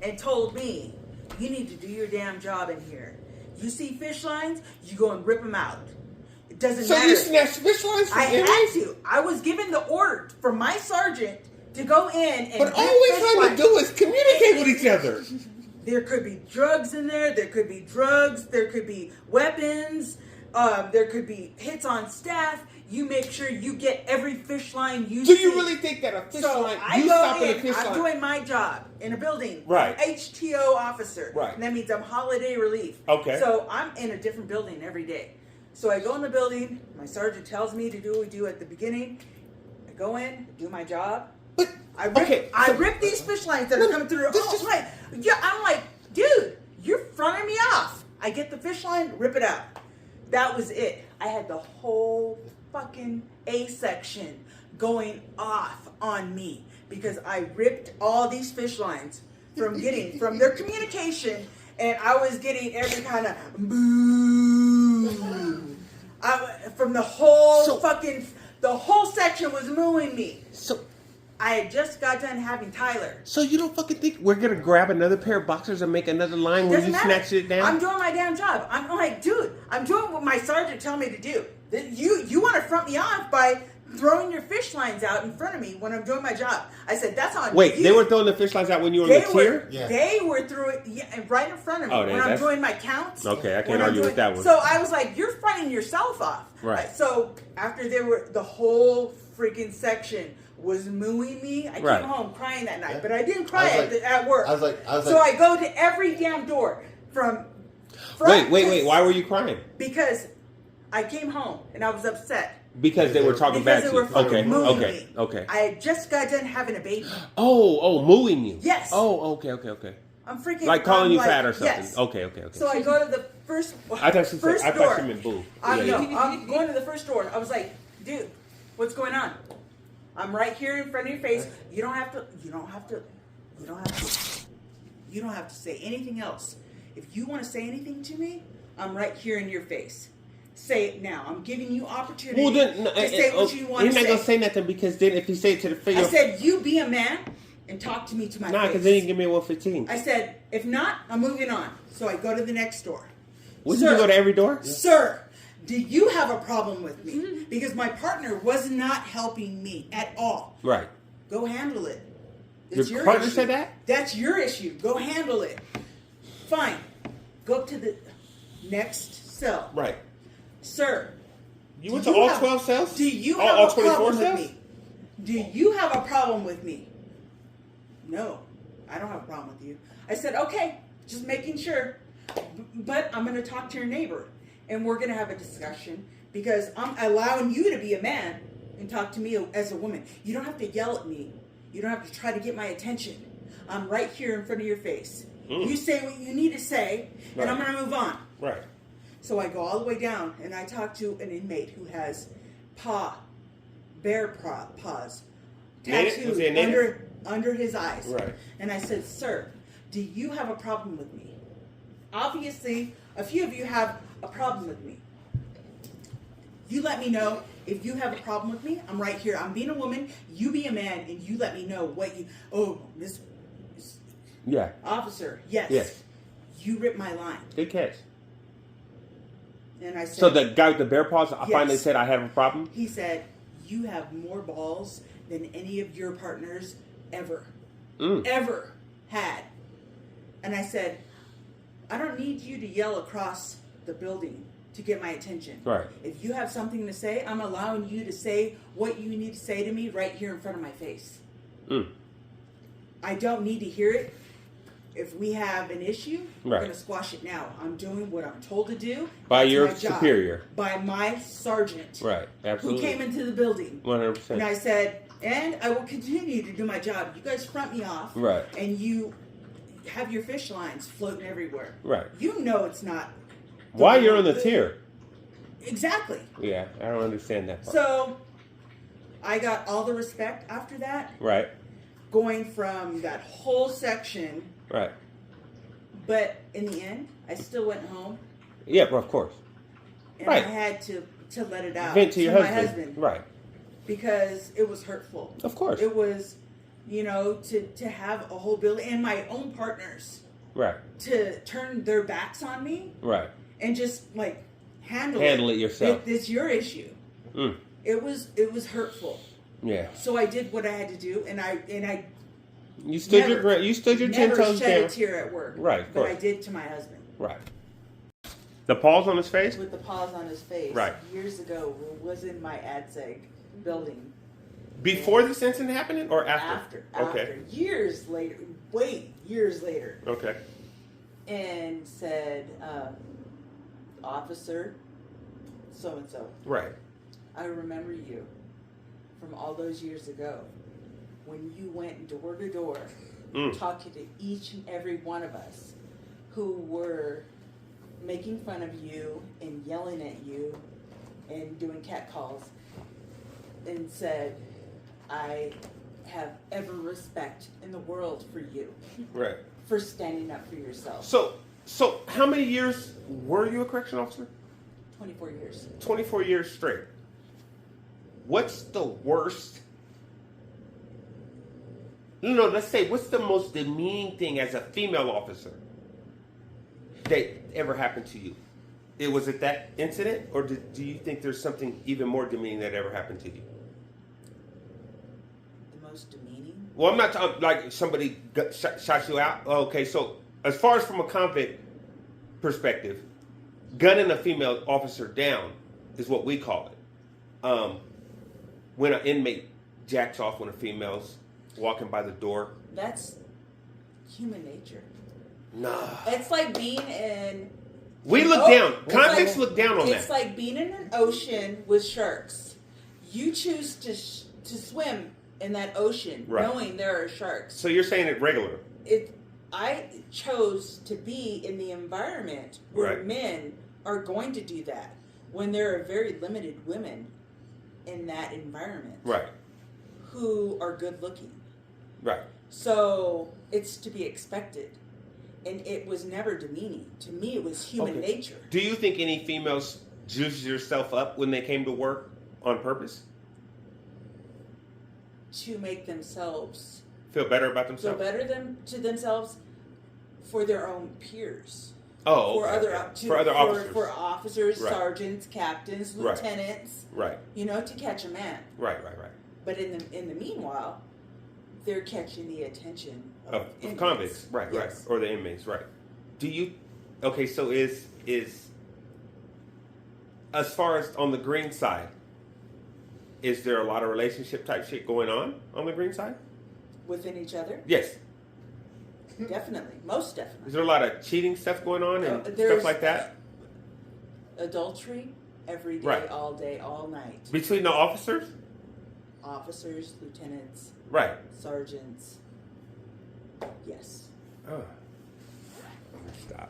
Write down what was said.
and told me, you need to do your damn job in here. You see fish lines, you go and rip them out. It doesn't matter. So you snatched fish lines from I had to. I was given the order from my sergeant to go in and But all we're trying to do is communicate with each other. There could be drugs in there. There could be drugs. There could be weapons. There could be hits on staff. You make sure you get every fish line you see. Do you really think that a fish line... I go in, I'm doing my job in a building. Right. I'm HTO officer. Right. And that means I'm holiday relief. Okay. So I'm in a different building every day. So I go in the building. My sergeant tells me to do what we do at the beginning. I go in, do my job. But, I rip these fish lines that are coming through. I'm like, dude, you're fronting me off. I get the fish line, rip it out. That was it. I had the whole fucking A section going off on me because I ripped all these fish lines from their communication, and I was getting every kind of boo. From the whole the whole section was mooing me. So I had just got done having Tyler. So you don't fucking think we're gonna grab another pair of boxers and make another line when you snatch it down? I'm doing my damn job. I'm like, dude, I'm doing what my sergeant told me to do. You want to front me off by throwing your fish lines out in front of me when I'm doing my job. I said, that's on Wait, you. they were throwing the fish lines out when you were in the tier? Yeah. They were throwing right in front of me when I'm doing my counts. Okay, I can't argue with that one. So I was like, you're fronting yourself off. Right. So after the whole freaking section was mooing me. I came home crying that night, but I didn't cry at work. So I go to every damn door from front. Wait. Why were you crying? Because I came home and I was upset. Because they were talking bad to you. Okay. I had just got done having a baby. Mooing you. Yes. Oh, okay. I'm freaking like calling you fat or something. Yes. Okay. So I go to the first door. I thought she meant boo. I'm going to the first door. I was like, dude, what's going on? I'm right here in front of your face. You don't have to say anything else. If you want to say anything to me, I'm right here in your face. Say it now. I'm giving you opportunity to say what you want to say. You're not going to say nothing because then if you say it to the face... I said, you be a man and talk to me to my face. Nah, because then you give me a 115. I said, if not, I'm moving on. So I go to the next door. Wouldn't you go to every door? Sir, do you have a problem with me? Because my partner was not helping me at all. Right. Go handle it. Your partner said that? That's your issue. Go handle it. Fine. Go up to the next cell. Right. Sir. You went to all 12 cells? Do you have a problem with me? Do you have a problem with me? No. I don't have a problem with you. I said, okay, just making sure. But I'm going to talk to your neighbor. And we're going to have a discussion. Because I'm allowing you to be a man and talk to me as a woman. You don't have to yell at me. You don't have to try to get my attention. I'm right here in front of your face. You say what you need to say, and I'm going to move on. Right. So I go all the way down, and I talk to an inmate who has bear paws tattooed under his eyes. Right. And I said, sir, do you have a problem with me? Obviously, a few of you have a problem with me. You let me know if you have a problem with me. I'm right here. I'm being a woman. You be a man, and you let me know what you... Oh, Miss Officer, yes. You ripped my line. Good catch. And I said... So the guy with the bear paws finally said I have a problem? He said, you have more balls than any of your partners ever had. And I said, I don't need you to yell across the building to get my attention. Right. If you have something to say, I'm allowing you to say what you need to say to me right here in front of my face. I don't need to hear it. If we have an issue, we're going to squash it now. I'm doing what I'm told to do. By your superior. By my sergeant. Right, absolutely. Who came into the building. 100%. And I said, and I will continue to do my job. You guys front me off. Right. And you have your fish lines floating everywhere. Right. You know it's not. Why you're on the tier? Exactly. Yeah, I don't understand that part. So, I got all the respect after that. Right. Going from that whole section. Right. But in the end, I still went home. Yeah, well, of course. And I had to let it out Vent to your my husband. Right. Because it was hurtful. Of course. It was to have a whole building and my own partners. Right. To turn their backs on me. Right. And just like handle it yourself. It's your issue. Mm. It was hurtful. Yeah. So I did what I had to do, and I. You stood your 10 toes down. Never shed a tear at work. Right. But I did to my husband. Right. The paws on his face? With the paws on his face. Right. Years ago, was in my ADSEG building. Before this incident happening or after? After. Years later. Years later. Okay. And said, officer, so-and-so. Right. I remember you from all those years ago when you went door to door talking to each and every one of us who were making fun of you and yelling at you and doing catcalls, and said, I have every respect in the world for you. Right. For standing up for yourself. So how many years were you a correction officer? 24 years. 24 years straight. What's the worst? No, let's say, what's the most demeaning thing as a female officer that ever happened to you? Was it that incident, or do you think there's something even more demeaning that ever happened to you? The most demeaning? Well, I'm not talking like somebody shot you out. Okay, so as far as from a convict perspective, gunning a female officer down is what we call it. When an inmate jacks off when a female's walking by the door. That's human nature. Nah. It's like being in... We look down. Convicts look down on that. It's like being in an ocean with sharks. You choose to swim in that ocean knowing there are sharks. So you're saying it regular? I chose to be in the environment where men are going to do that when there are very limited women in that environment. Right. Who are good looking. Right. So it's to be expected. And it was never demeaning. To me, it was human nature. Do you think any females juiced yourself up when they came to work on purpose? To make themselves... Feel better about themselves? Feel better to themselves for their own peers. Oh, okay. For other officers. For officers, sergeants, captains, lieutenants. Right. To catch a man. Right. But in the meanwhile, they're catching the attention of convicts. Right. Or the inmates, right. Do you... Okay, so is... As far as on the green side, is there a lot of relationship type shit going on the green side? Within each other? Yes. Definitely. Most definitely. Is there a lot of cheating stuff going on and stuff like that? Adultery every day, all day, all night. Between the officers? Officers, lieutenants. Right. Sergeants. Yes. Oh. Stop.